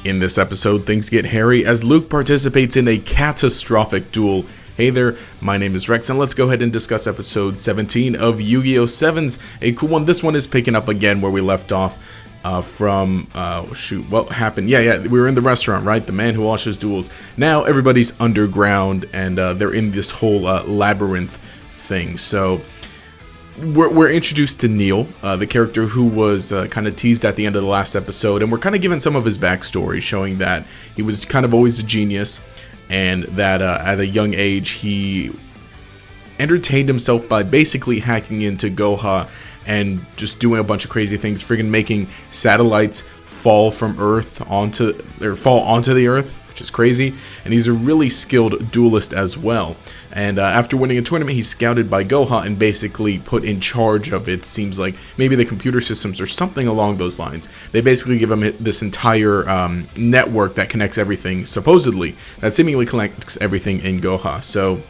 In this episode, things get hairy as Luke participates in a catastrophic duel. Hey there, my name is Rex, and let's go ahead and discuss episode 17 of Yu-Gi-Oh! Sevens. A cool one. This one is picking up again where we left off what happened? Yeah, we were in the restaurant, right? The man who watches duels. Now everybody's underground, and they're in this whole labyrinth thing. So we're introduced to Neil, the character who was kind of teased at the end of the last episode, and we're kind of given some of his backstory, showing that he was kind of always a genius, and that at a young age he entertained himself by basically hacking into Goha and just doing a bunch of crazy things, friggin' making satellites fall from Earth onto the Earth, which is crazy. And he's a really skilled duelist as well. And after winning a tournament, he's scouted by Goha and basically put in charge of, it seems like, maybe the computer systems or something along those lines. They basically give him this entire network that connects everything, supposedly, that seemingly connects everything in Goha. So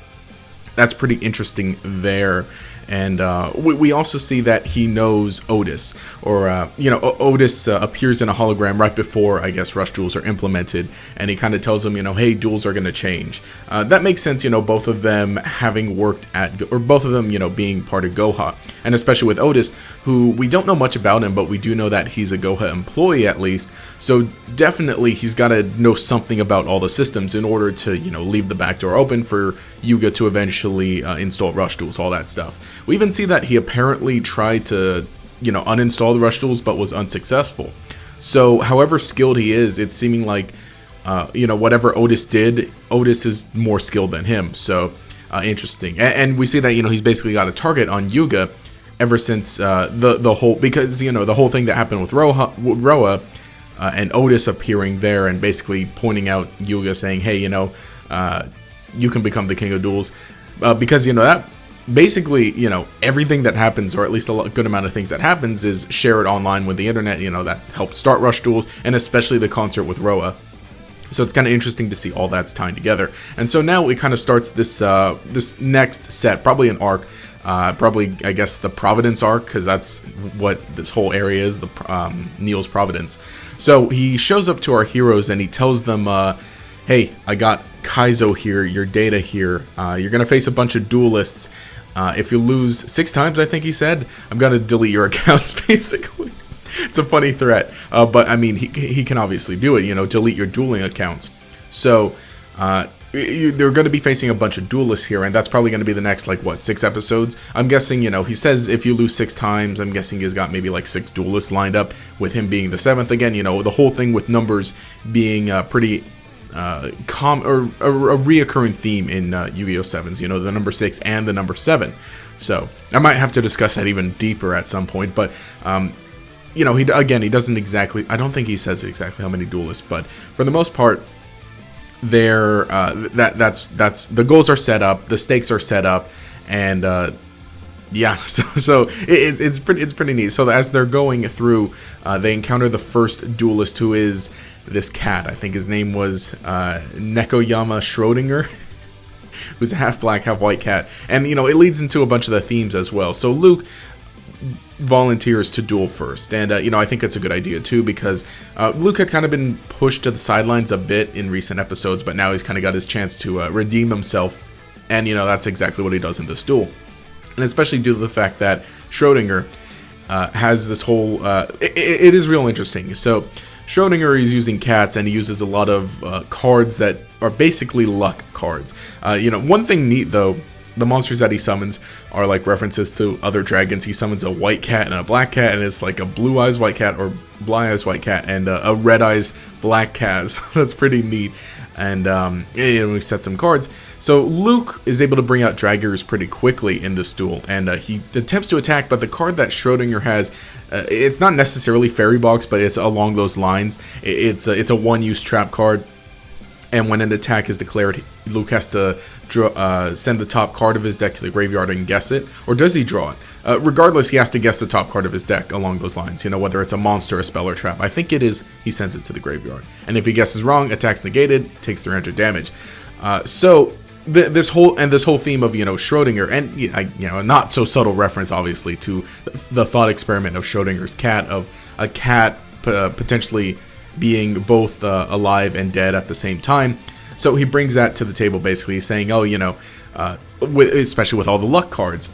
that's pretty interesting there. And we also see that he knows Otis, or Otis appears in a hologram right before, I guess, rush duels are implemented, and he kind of tells him, hey, duels are going to change. That makes sense, both of them having worked both of them, being part of Goha, and especially with Otis, who we don't know much about him, but we do know that he's a Goha employee at least. So definitely he's got to know something about all the systems in order to, leave the back door open for Yuga to eventually install rush duels, all that stuff. We even see that he apparently tried to, uninstall the rush duels, but was unsuccessful. So, however skilled he is, it's seeming like, whatever Otis did, Otis is more skilled than him. So, interesting. And we see that, he's basically got a target on Yuga ever since the whole, because, the whole thing that happened with Roa and Otis appearing there and basically pointing out Yuga, saying, hey, you can become the king of duels, because, that basically, everything that happens, or at least a good amount of things that happens, is shared online with the internet, that helped start rush duels, and especially the concert with Roa. So it's kind of interesting to see all that's tying together. And so now it kind of starts this this next set, probably an arc, probably, I guess, the Providence arc, because that's what this whole area is, the Neil's Providence. So he shows up to our heroes and he tells them, hey, I got Kaizo here, your data here, you're going to face a bunch of duelists. If you lose 6 times, I think he said, I'm going to delete your accounts, basically. It's a funny threat, but I mean, he can obviously do it, delete your dueling accounts. So they're going to be facing a bunch of duelists here, and that's probably going to be the next, 6 episodes. I'm guessing, he says if you lose 6 times, I'm guessing he's got maybe 6 duelists lined up, with him being the 7th. Again, the whole thing with numbers being pretty a reoccurring theme in Yu-Gi-Oh! Sevens, the number 6 and the number 7. So I might have to discuss that even deeper at some point, but he doesn't exactly, I don't think he says exactly how many duelists, but for the most part, there that's the goals are set up, the stakes are set up, and yeah, so it's pretty neat. So as they're going through, they encounter the first duelist, who is this cat. I think his name was Nekoyama Schrodinger, who's a half black, half white cat. And, it leads into a bunch of the themes as well. So Luke volunteers to duel first. And, I think it's a good idea, too, because Luke had kind of been pushed to the sidelines a bit in recent episodes, but now he's kind of got his chance to redeem himself. And, that's exactly what he does in this duel. And especially due to the fact that Schrodinger has this whole... it is real interesting. So Schrodinger is using cats, and he uses a lot of cards that are basically luck cards. One thing neat, though, the monsters that he summons are references to other dragons. He summons a white cat and a black cat, and it's a blue eyes white cat or black eyes white cat and a red eyes black cat. So that's pretty neat. And we set some cards. So Luke is able to bring out Draggers pretty quickly in this duel, and he attempts to attack, but the card that Schrodinger has, it's not necessarily Fairy Box, but it's along those lines. It's a one-use trap card, and when an attack is declared, Luke has to send the top card of his deck to the graveyard and guess it, or does he draw it? Regardless, he has to guess the top card of his deck along those lines, whether it's a monster, a spell, or trap. I think it is, he sends it to the graveyard. And if he guesses wrong, attack's negated, takes 300 damage. So this whole theme of, Schrodinger, and a not so subtle reference obviously to the thought experiment of Schrodinger's cat, of a cat potentially being both alive and dead at the same time. So he brings that to the table, basically saying, oh, especially with all the luck cards,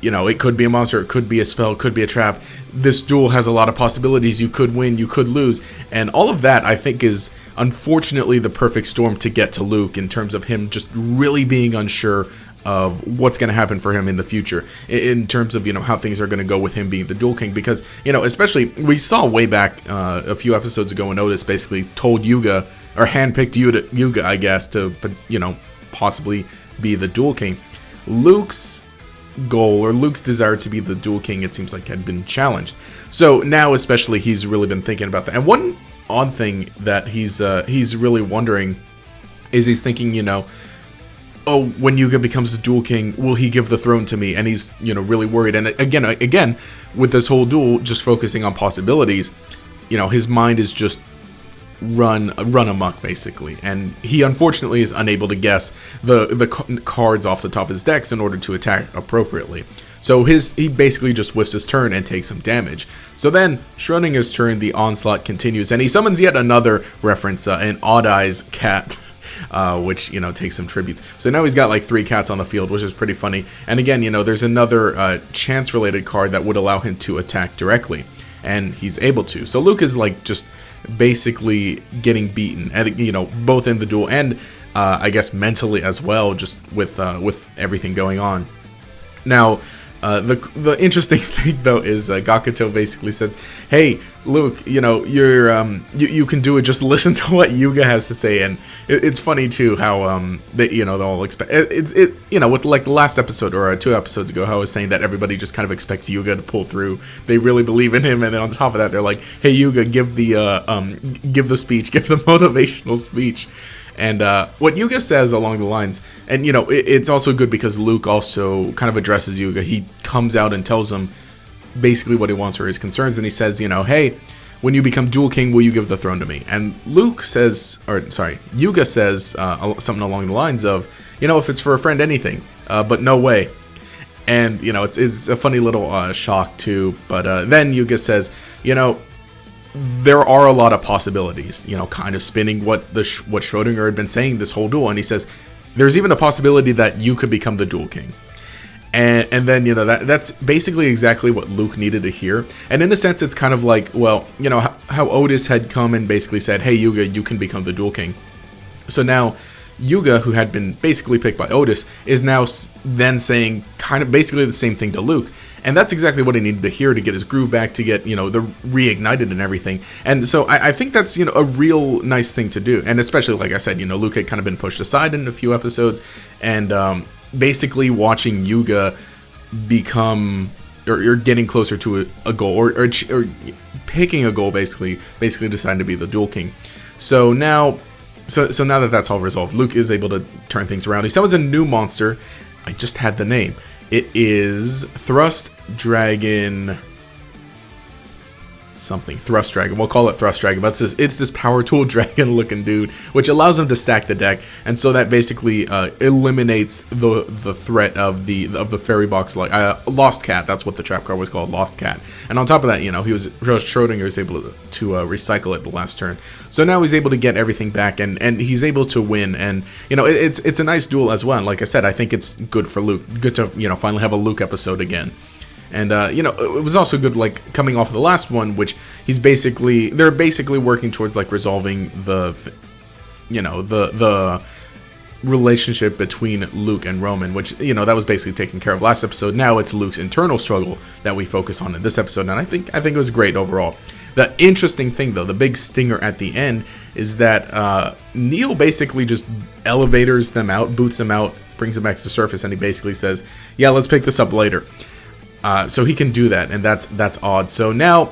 it could be a monster, it could be a spell, it could be a trap. This duel has a lot of possibilities. You could win, you could lose. And all of that, I think, is unfortunately the perfect storm to get to Luke, in terms of him just really being unsure of what's going to happen for him in the future, in terms of, how things are going to go with him being the Duel King. Because, especially, we saw way back a few episodes ago when Otis basically told Yuga, or handpicked Yuga, I guess, to, possibly be the Duel King. Luke's goal, or Luke's desire to be the Duel King, it seems like had been challenged. So now especially he's really been thinking about that. And one odd thing that he's really wondering is, he's thinking, oh, when Yuga becomes the Duel King, will he give the throne to me? And he's, really worried. And again, with this whole duel just focusing on possibilities, his mind is just run amok, basically, and he unfortunately is unable to guess the cards off the top of his decks in order to attack appropriately. So he basically just whiffs his turn and takes some damage. So then Schrodinger's turn, the onslaught continues, and he summons yet another reference, an Odd Eyes cat, which takes some tributes. So now he's got like 3 cats on the field, which is pretty funny. And again, there's another chance related card that would allow him to attack directly, and he's able to. So Luke is like just basically getting beaten, and both in the duel and I guess mentally as well, just with everything going on. Now the interesting thing though is Gakuto basically says, hey Luke, you can do it, just listen to what Yuga has to say. And it's funny too how they all expect it with like the last episode or 2 episodes ago, how I was saying that everybody just kind of expects Yuga to pull through. They really believe in him, and then on top of that they're like, hey Yuga, give the speech, give the motivational speech. And what Yuga says along the lines, and it's also good because Luke also kind of addresses Yuga. He comes out and tells him basically what he wants or his concerns, and he says, hey, when you become Duel King, will you give the throne to me? And Yuga says something along the lines of, if it's for a friend, anything, but no way. And it's a funny little shock too. But then Yuga says, there are a lot of possibilities, kind of spinning what Schrodinger had been saying this whole duel. And he says, there's even a possibility that you could become the Duel King. And then, that's basically exactly what Luke needed to hear. And in a sense, it's kind of like, well, how Otis had come and basically said, hey, Yuga, you can become the Duel King. So now Yuga, who had been basically picked by Otis, is now then saying kind of basically the same thing to Luke. And that's exactly what he needed to hear to get his groove back, to get, the reignited and everything. And so I think that's, a real nice thing to do. And especially, like I said, Luke had kind of been pushed aside in a few episodes. And basically watching Yuga become, or getting closer to a goal, or picking a goal, basically deciding to be the Duel King. So now that that's all resolved, Luke is able to turn things around. He summons a new monster. I just had the name. It is Thrust Dragon something. Thrust Dragon. We'll call it Thrust Dragon. But it's this power tool dragon looking dude, which allows him to stack the deck. And so that basically eliminates the threat of the fairy box, like Lost Cat. That's what the trap card was called, Lost Cat. And on top of that, Schrodinger is able to recycle it the last turn. So now he's able to get everything back, and he's able to win. And it's a nice duel as well. And like I said, I think it's good for Luke. Good to finally have a Luke episode again. And it was also good, like, coming off of the last one, which they're basically working towards, like, resolving the relationship between Luke and Roman, which, that was basically taken care of last episode. Now it's Luke's internal struggle that we focus on in this episode, and I think it was great overall. The interesting thing, though, the big stinger at the end, is that Neil basically just elevators them out, boots them out, brings them back to the surface, and he basically says, yeah, let's pick this up later. So he can do that, and that's odd. So now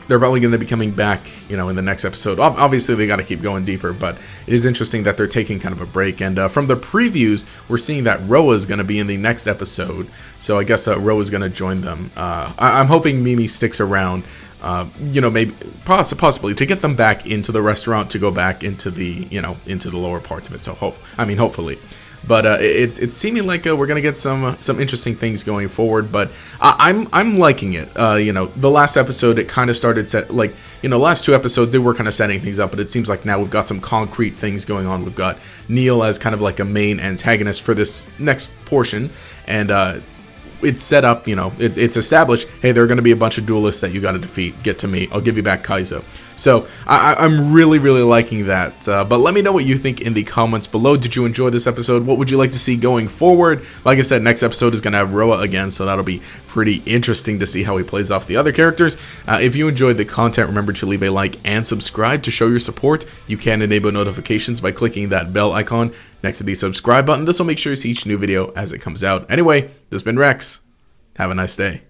they're probably going to be coming back, in the next episode. Obviously, they got to keep going deeper, but it is interesting that they're taking kind of a break. And from the previews, we're seeing that Roa is going to be in the next episode. So I guess Roa is going to join them. I'm hoping Mimi sticks around. Maybe possibly to get them back into the restaurant, to go back into the into the lower parts of it. So hopefully. but it's seeming like we're gonna get some interesting things going forward. But I'm liking it. You know, the last episode it kind of started the last 2 episodes they were kind of setting things up, but it seems like now we've got some concrete things going on. We've got Neil as kind of like a main antagonist for this next portion, and it's set up, you know, it's established, hey, there are going to be a bunch of duelists that you got to defeat. Get to me. I'll give you back Kaizo. So I'm really liking that. But let me know what you think in the comments below. Did you enjoy this episode? What would you like to see going forward? Like I said, next episode is going to have Roa again, so that'll be pretty interesting to see how he plays off the other characters. If you enjoyed the content, remember to leave a like and subscribe to show your support. You can enable notifications by clicking that bell icon next to the subscribe button. This will make sure you see each new video as it comes out. Anyway, this has been Rex. Have a nice day.